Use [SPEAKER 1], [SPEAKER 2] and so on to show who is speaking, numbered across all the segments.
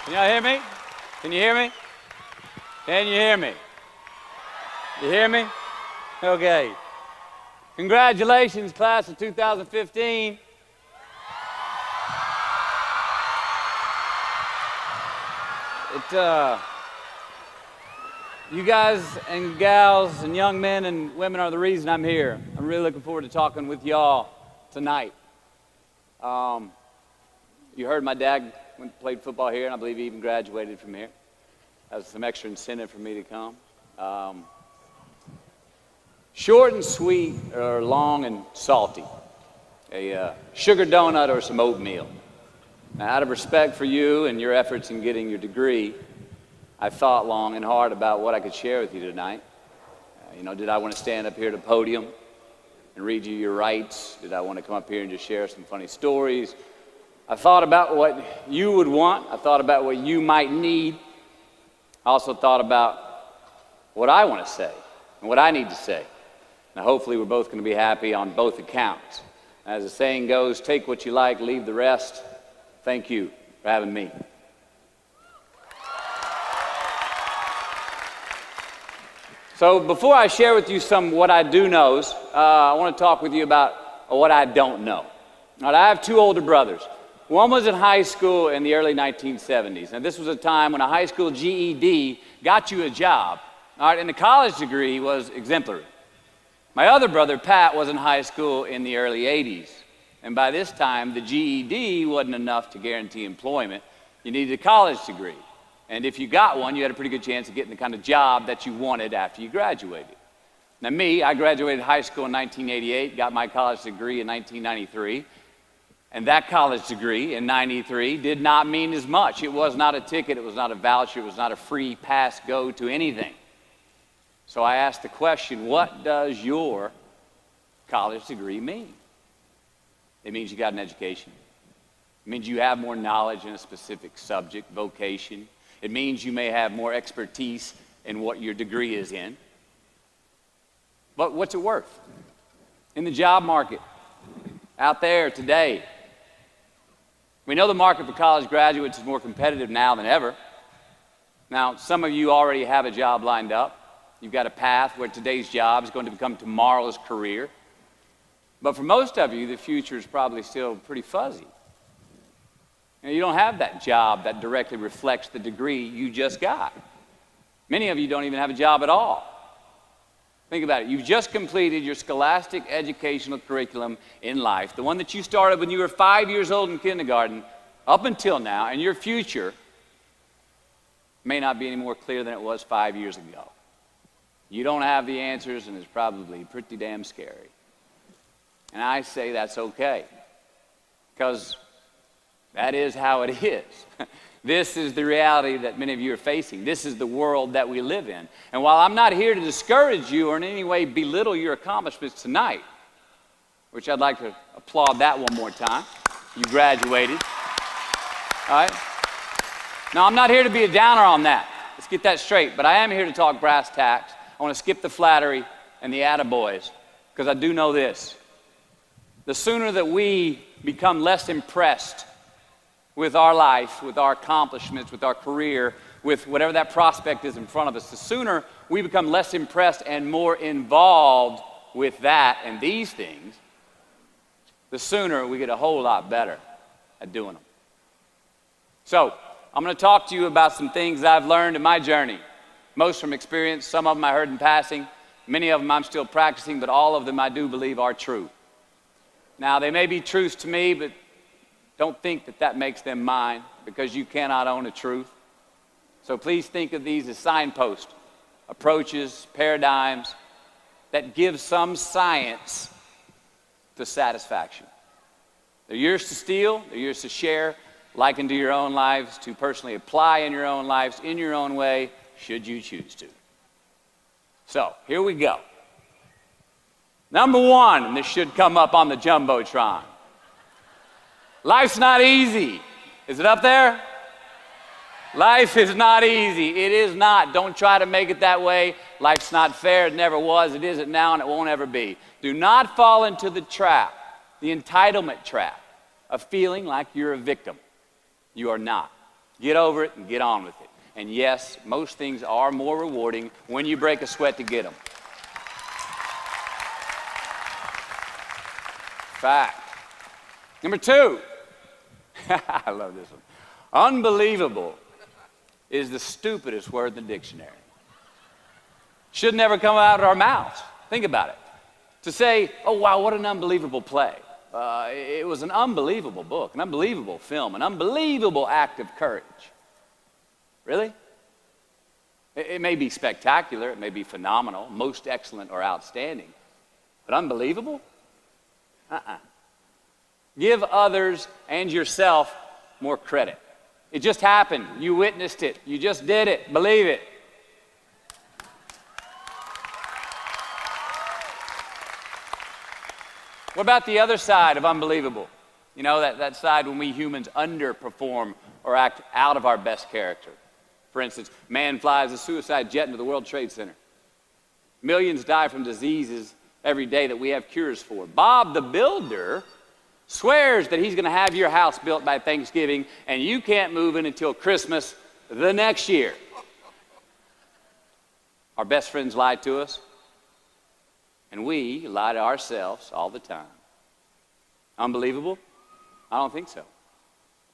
[SPEAKER 1] Can y'all hear me? Can you hear me? Can you hear me? You hear me? Okay. Congratulations, class of 2015. You guys and gals and young men and women are the reason I'm here. I'm really looking forward to talking with y'all tonight. You heard my dad played football here, and I believe he even graduated from here. That was some extra incentive for me to come. Short and sweet, or long and salty. A sugar donut or some oatmeal. Now, out of respect for you and your efforts in getting your degree, I thought long and hard about what I could share with you tonight. Did I want to stand up here at the podium and read you your rights? Did I want to come up here and just share some funny stories? I thought about what you would want. I thought about what you might need. I also thought about what I want to say and what I need to say. Now, hopefully, we're both going to be happy on both accounts. As the saying goes, take what you like, leave the rest. Thank you for having me. So before I share with you some what I do knows, I want to talk with you about what I don't know. Now, I have two older brothers. One was in high school in the early 1970s, and this was a time when a high school GED got you a job, all right, and a college degree was exemplary. My other brother, Pat, was in high school in the early 80s, and by this time, the GED wasn't enough to guarantee employment. You needed a college degree, and if you got one, you had a pretty good chance of getting the kind of job that you wanted after you graduated. Now me, I graduated high school in 1988, got my college degree in 1993, and that college degree in 93 did not mean as much. It was not a ticket, it was not a voucher, it was not a free pass go to anything. So I asked the question, what does your college degree mean? It means you got an education. It means you have more knowledge in a specific subject, vocation. It means you may have more expertise in what your degree is in. But what's it worth? In the job market, out there today, we know the market for college graduates is more competitive now than ever. Now, some of you already have a job lined up. You've got a path where today's job is going to become tomorrow's career. But for most of you, the future is probably still pretty fuzzy. You don't have that job that directly reflects the degree you just got. Many of you don't even have a job at all. Think about it. You've just completed your scholastic educational curriculum in life, the one that you started when you were 5 years old in kindergarten up until now, and your future may not be any more clear than it was 5 years ago. You don't have the answers, and it's probably pretty damn scary. And I say that's okay, because that is how it is. This is the reality that many of you are facing. This is the world that we live in. And while I'm not here to discourage you or in any way belittle your accomplishments tonight, which I'd like to applaud that one more time, you graduated. All right? Now, I'm not here to be a downer on that. Let's get that straight. But I am here to talk brass tacks. I want to skip the flattery and the attaboys, because I do know this. The sooner that we become less impressed with our life, with our accomplishments, with our career, with whatever that prospect is in front of us, the sooner we become less impressed and more involved with that and these things, the sooner we get a whole lot better at doing them. So, I'm going to talk to you about some things I've learned in my journey, most from experience, some of them I heard in passing, many of them I'm still practicing, but all of them I do believe are true. Now, they may be truths to me, but don't think that that makes them mine, because you cannot own a truth. So please think of these as signposts, approaches, paradigms that give some science to satisfaction. They're yours to steal, they're yours to share, like into your own lives, to personally apply in your own lives, in your own way, should you choose to. So, here we go. Number one, and this should come up on the Jumbotron. Life's not easy. Is it up there? Life is not easy. It is not. Don't try to make it that way. Life's not fair. It never was. It isn't now, and it won't ever be. Do not fall into the trap, the entitlement trap, of feeling like you're a victim. You are not. Get over it and get on with it. And yes, most things are more rewarding when you break a sweat to get them. Fact. Number 2. I love this one. Unbelievable is the stupidest word in the dictionary. Should never come out of our mouths. Think about it. To say, oh, wow, what an unbelievable play. It was an unbelievable book, an unbelievable film, an unbelievable act of courage. Really? It may be spectacular, it may be phenomenal, most excellent or outstanding, but unbelievable? Give others and yourself more credit. It just happened. You witnessed it. You just did it. Believe it. What about the other side of unbelievable? You know, that side when we humans underperform or act out of our best character. For instance, man flies a suicide jet into the World Trade Center. Millions die from diseases every day that we have cures for. Bob the Builder swears that he's going to have your house built by Thanksgiving, and you can't move in until Christmas the next year. Our best friends lie to us, and we lie to ourselves all the time. Unbelievable? I don't think so.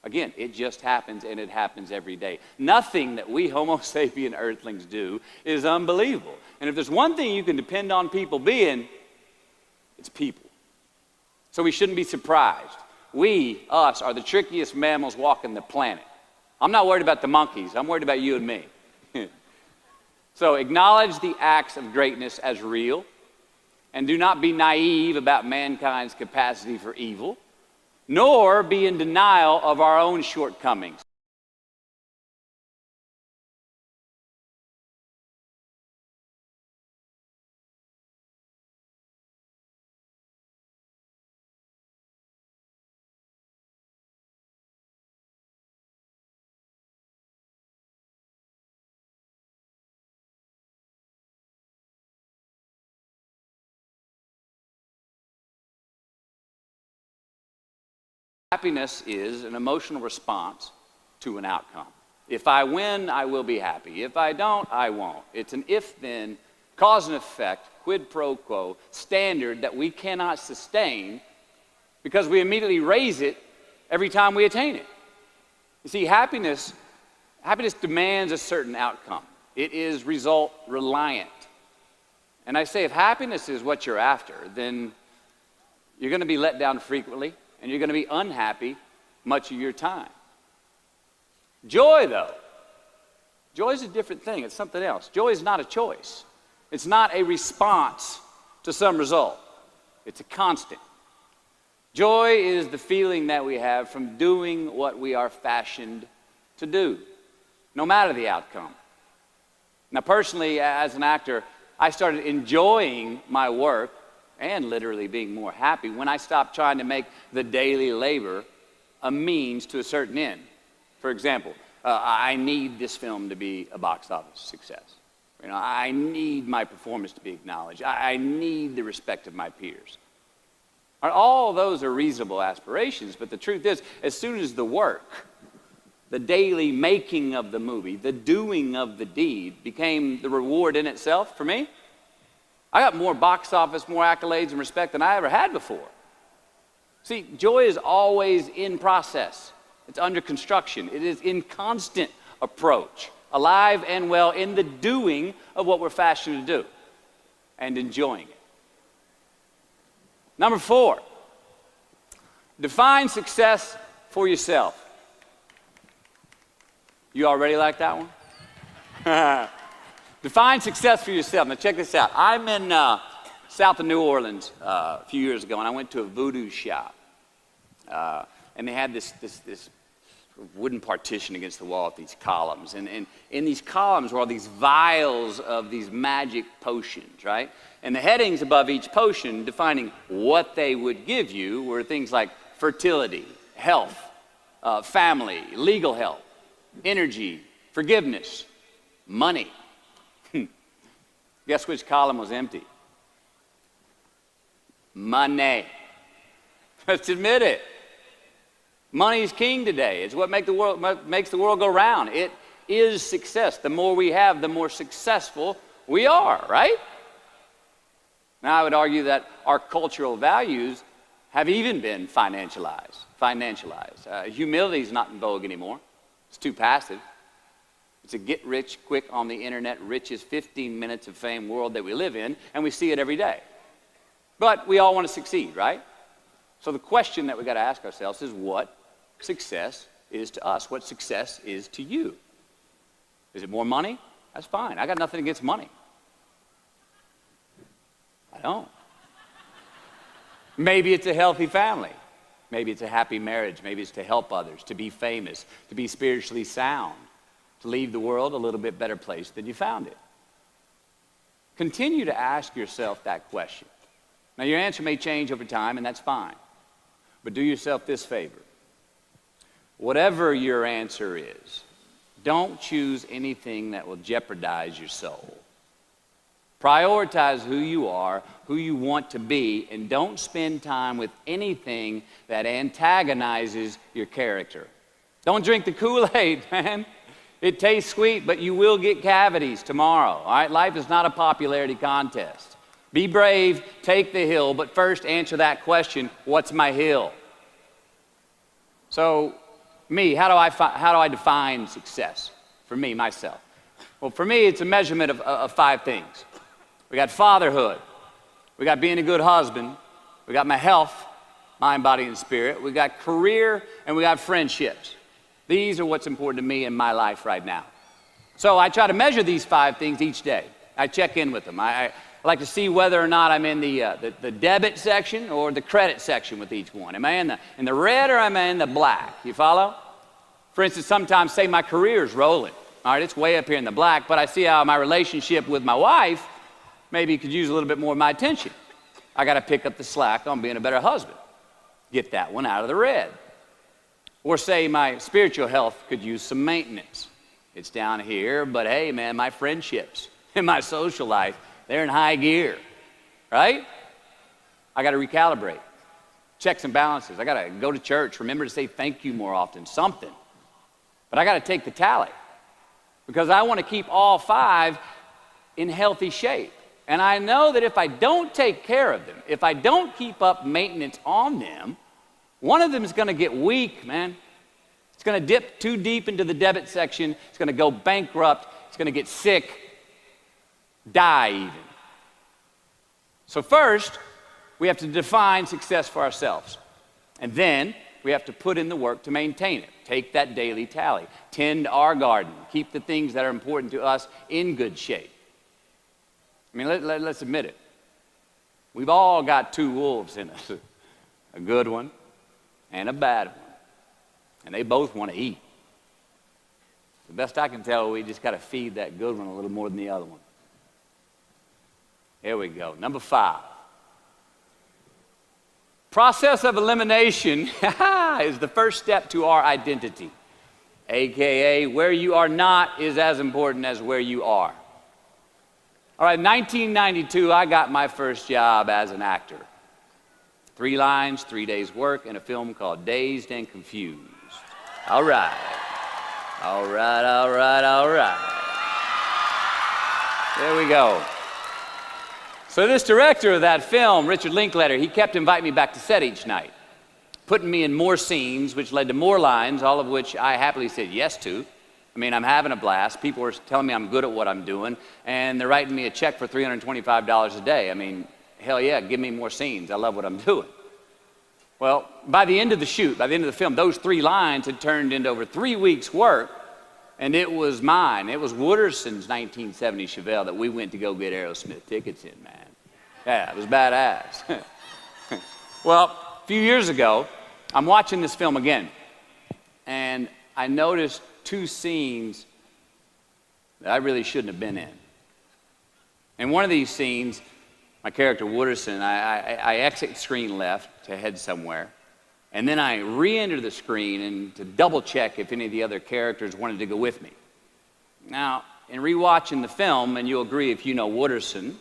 [SPEAKER 1] Again, it just happens, and it happens every day. Nothing that we Homo sapien earthlings do is unbelievable. And if there's one thing you can depend on people being, it's people. So we shouldn't be surprised. We, us, are the trickiest mammals walking the planet. I'm not worried about the monkeys. I'm worried about you and me. So acknowledge the acts of greatness as real, and do not be naive about mankind's capacity for evil, nor be in denial of our own shortcomings. Happiness is an emotional response to an outcome. If I win, I will be happy. If I don't, I won't. It's an if-then, cause and effect, quid pro quo standard that we cannot sustain because we immediately raise it every time we attain it. You see, happiness demands a certain outcome. It is result reliant. And I say if happiness is what you're after, then you're going to be let down frequently, and you're going to be unhappy much of your time. Joy, though, joy is a different thing. It's something else. Joy is not a choice. It's not a response to some result. It's a constant. Joy is the feeling that we have from doing what we are fashioned to do, no matter the outcome. Now, personally, as an actor, I started enjoying my work and literally being more happy when I stopped trying to make the daily labor a means to a certain end. For example, I need this film to be a box office success. You know, I need my performance to be acknowledged. I need the respect of my peers. All those are reasonable aspirations, but the truth is, as soon as the work, the daily making of the movie, the doing of the deed became the reward in itself for me, I got more box office, more accolades and respect than I ever had before. See, joy is always in process. It's under construction. It is in constant approach, alive and well in the doing of what we're fashioned to do and enjoying it. Number 4, define success for yourself. You already like that one? Define success for yourself. Now check this out. I'm in south of New Orleans a few years ago, and I went to a voodoo shop. And they had this wooden partition against the wall with these columns. And in these columns were all these vials of these magic potions, right? And the headings above each potion defining what they would give you were things like fertility, health, family, legal help, energy, forgiveness, money. Guess which column was empty? Money. Let's admit it. Money's king today. It's what makes the world go round. It is success. The more we have, the more successful we are, right? Now, I would argue that our cultural values have even been financialized. Humility is not in vogue anymore. It's too passive. It's a get rich quick on the internet, richest 15 minutes of fame world that we live in, and we see it every day. But we all want to succeed, right? So the question that we got to ask ourselves is what success is to us, what success is to you. Is it more money? That's fine. I got nothing against money. I don't. Maybe it's a healthy family. Maybe it's a happy marriage. Maybe it's to help others, to be famous, to be spiritually sound, to leave the world a little bit better place than you found it. Continue to ask yourself that question. Now, your answer may change over time, and that's fine. But do yourself this favor. Whatever your answer is, don't choose anything that will jeopardize your soul. Prioritize who you are, who you want to be, and don't spend time with anything that antagonizes your character. Don't drink the Kool-Aid, man. It tastes sweet, but you will get cavities tomorrow, all right? Life is not a popularity contest. Be brave, take the hill, but first answer that question, what's my hill? So, how do I define success? For me, myself. Well, for me, it's a measurement of 5 things. We got fatherhood. We got being a good husband. We got my health, mind, body, and spirit. We got career, and we got friendships. These are what's important to me in my life right now. So I try to measure these 5 things each day. I check in with them. I like to see whether or not I'm in the debit section or the credit section with each one. Am I in the red or am I in the black? You follow? For instance, sometimes say my career's rolling. All right, it's way up here in the black, but I see how my relationship with my wife maybe could use a little bit more of my attention. I got to pick up the slack on being a better husband. Get that one out of the red. Or say my spiritual health could use some maintenance. It's down here, but hey, man, my friendships and my social life, they're in high gear, right? I got to recalibrate. Checks and balances. I got to go to church. Remember to say thank you more often. Something. But I got to take the tally because I want to keep all 5 in healthy shape. And I know that if I don't take care of them, if I don't keep up maintenance on them, one of them is going to get weak, man. It's going to dip too deep into the debit section. It's going to go bankrupt. It's going to get sick, die even. So first, we have to define success for ourselves. And then we have to put in the work to maintain it. Take that daily tally. Tend our garden. Keep the things that are important to us in good shape. I mean, let's admit it. We've all got 2 wolves in us. A good one and a bad one. And they both want to eat. The best I can tell, we just got to feed that good one a little more than the other one. Here we go. Number 5. Process of elimination is the first step to our identity. AKA, where you are not is as important as where you are. All right, 1992, I got my first job as an actor. 3 lines, 3 days work in a film called Dazed and Confused. All right. All right, all right, all right. There we go. So this director of that film, Richard Linklater, he kept inviting me back to set each night, putting me in more scenes, which led to more lines, all of which I happily said yes to. I mean, I'm having a blast. People are telling me I'm good at what I'm doing, and they're writing me a check for $325 a day. I mean, hell yeah, give me more scenes. I love what I'm doing. Well, by the end of the shoot, by the end of the film, those 3 lines had turned into over 3 weeks' work, and it was mine. It was Wooderson's 1970 Chevelle that we went to go get Aerosmith tickets in, man. Yeah, it was badass. Well, a few years ago, I'm watching this film again, and I noticed 2 scenes that I really shouldn't have been in. In one of these scenes, my character Wooderson, I exit screen left to head somewhere, and then I re-enter the screen and to double check if any of the other characters wanted to go with me. Now, in rewatching the film, and you'll agree if you know Wooderson,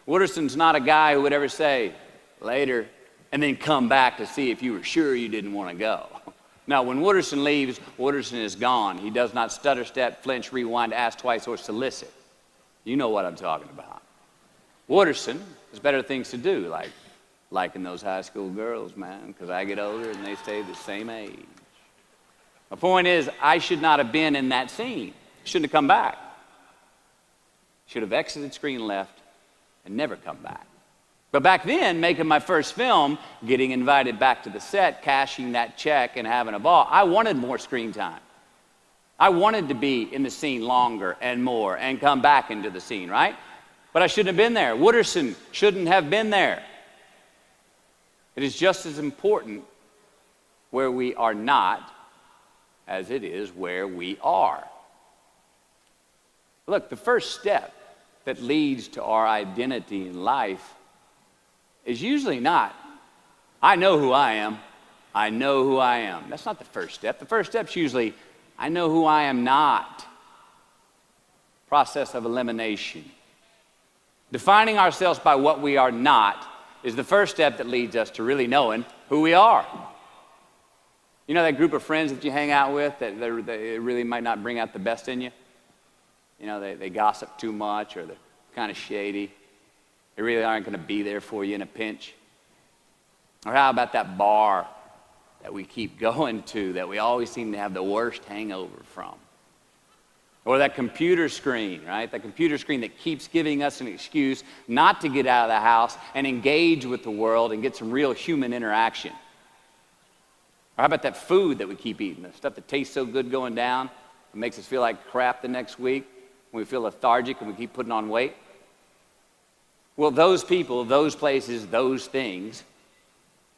[SPEAKER 1] Wooderson's not a guy who would ever say, later, and then come back to see if you were sure you didn't want to go. Now, when Wooderson leaves, Wooderson is gone. He does not stutter, step, flinch, rewind, ask twice, or solicit. You know what I'm talking about. Wooderson has better things to do, like liking those high school girls, man, because I get older and they stay the same age. My point is, I should not have been in that scene. Shouldn't have come back. Should have exited screen left and never come back. But back then, making my first film, getting invited back to the set, cashing that check and having a ball, I wanted more screen time. I wanted to be in the scene longer and more and come back into the scene, right? But I shouldn't have been there. Wooderson shouldn't have been there. It is just as important where we are not as it is where we are. Look, the first step that leads to our identity in life is usually not, I know who I am, I know who I am. That's not the first step. The first step's usually, I know who I am not. Process of elimination. Defining ourselves by what we are not is the first step that leads us to really knowing who we are. You know that group of friends that you hang out with that they really might not bring out the best in you? You know, they gossip too much, or they're kind of shady. They really aren't going to be there for you in a pinch. Or how about that bar that we keep going to that we always seem to have the worst hangover from? Or that computer screen, right? That computer screen that keeps giving us an excuse not to get out of the house and engage with the world and get some real human interaction. Or how about that food that we keep eating, the stuff that tastes so good going down, it makes us feel like crap the next week, when we feel lethargic and we keep putting on weight? Well, those people, those places, those things,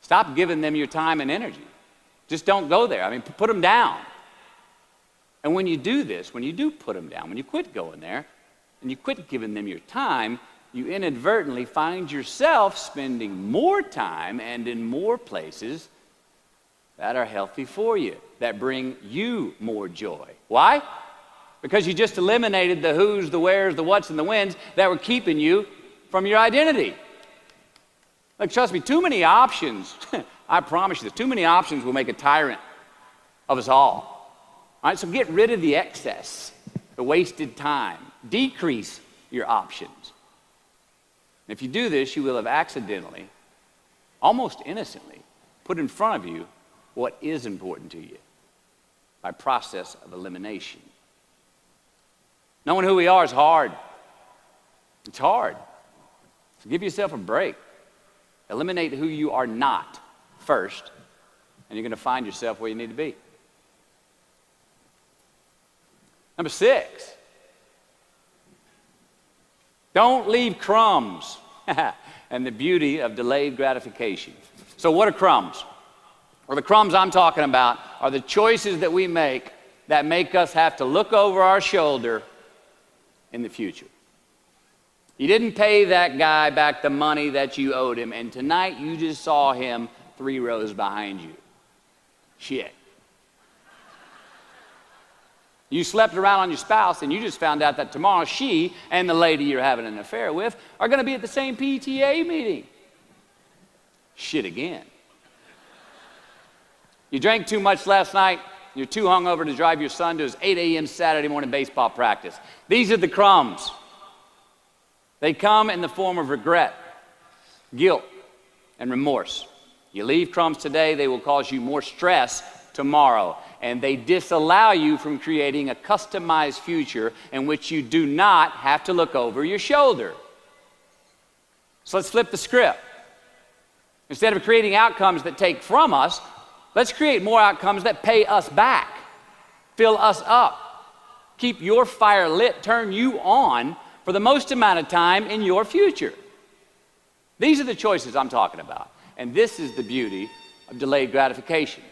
[SPEAKER 1] stop giving them your time and energy. Just don't go there. I mean, put them down. And when you do this, when you do put them down, when you quit going there, and you quit giving them your time, you inadvertently find yourself spending more time and in more places that are healthy for you, that bring you more joy. Why? Because you just eliminated the who's, the where's, the what's, and the when's that were keeping you from your identity. Like, trust me, too many options, I promise you this, too many options will make a tyrant of us all. All right, so get rid of the excess, the wasted time. Decrease your options. And if you do this, you will have accidentally, almost innocently, put in front of you what is important to you by process of elimination. Knowing who we are is hard. It's hard. So give yourself a break. Eliminate who you are not first, and you're going to find yourself where you need to be. Number 6, don't leave crumbs. And the beauty of delayed gratification. So what are crumbs? Well, the crumbs I'm talking about are the choices that we make that make us have to look over our shoulder in the future. You didn't pay that guy back the money that you owed him, and tonight you just saw him 3 rows behind you. Shit. You slept around on your spouse, and you just found out that tomorrow she and the lady you're having an affair with are going to be at the same PTA meeting. Shit again. You drank too much last night. You're too hungover to drive your son to his 8 a.m. Saturday morning baseball practice. These are the crumbs. They come in the form of regret, guilt, and remorse. You leave crumbs today, they will cause you more stress tomorrow. And they disallow you from creating a customized future in which you do not have to look over your shoulder. So let's flip the script. Instead of creating outcomes that take from us, let's create more outcomes that pay us back, fill us up, keep your fire lit, turn you on for the most amount of time in your future. These are the choices I'm talking about. And this is the beauty of delayed gratification.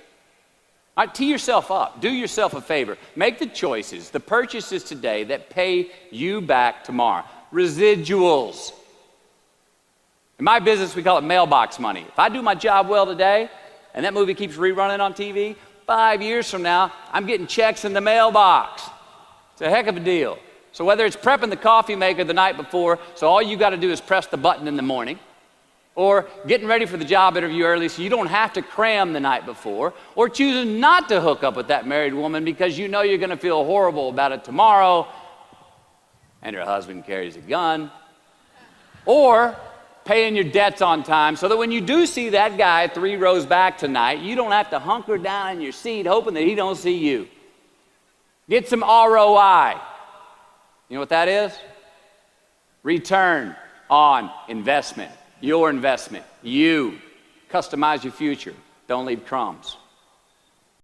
[SPEAKER 1] All right, tee yourself up. Do yourself a favor. Make the choices, the purchases today that pay you back tomorrow. Residuals. In my business, we call it mailbox money. If I do my job well today, and that movie keeps rerunning on TV, 5 years from now, I'm getting checks in the mailbox. It's a heck of a deal. So whether it's prepping the coffee maker the night before, so all you got to do is press the button in the morning, or getting ready for the job interview early so you don't have to cram the night before, or choosing not to hook up with that married woman because you know you're going to feel horrible about it tomorrow and her husband carries a gun, or paying your debts on time so that when you do see that guy 3 rows back tonight, you don't have to hunker down in your seat hoping that he don't see you. Get some ROI. You know what that is? Return on investment. Your investment. You. Customize your future. Don't leave crumbs.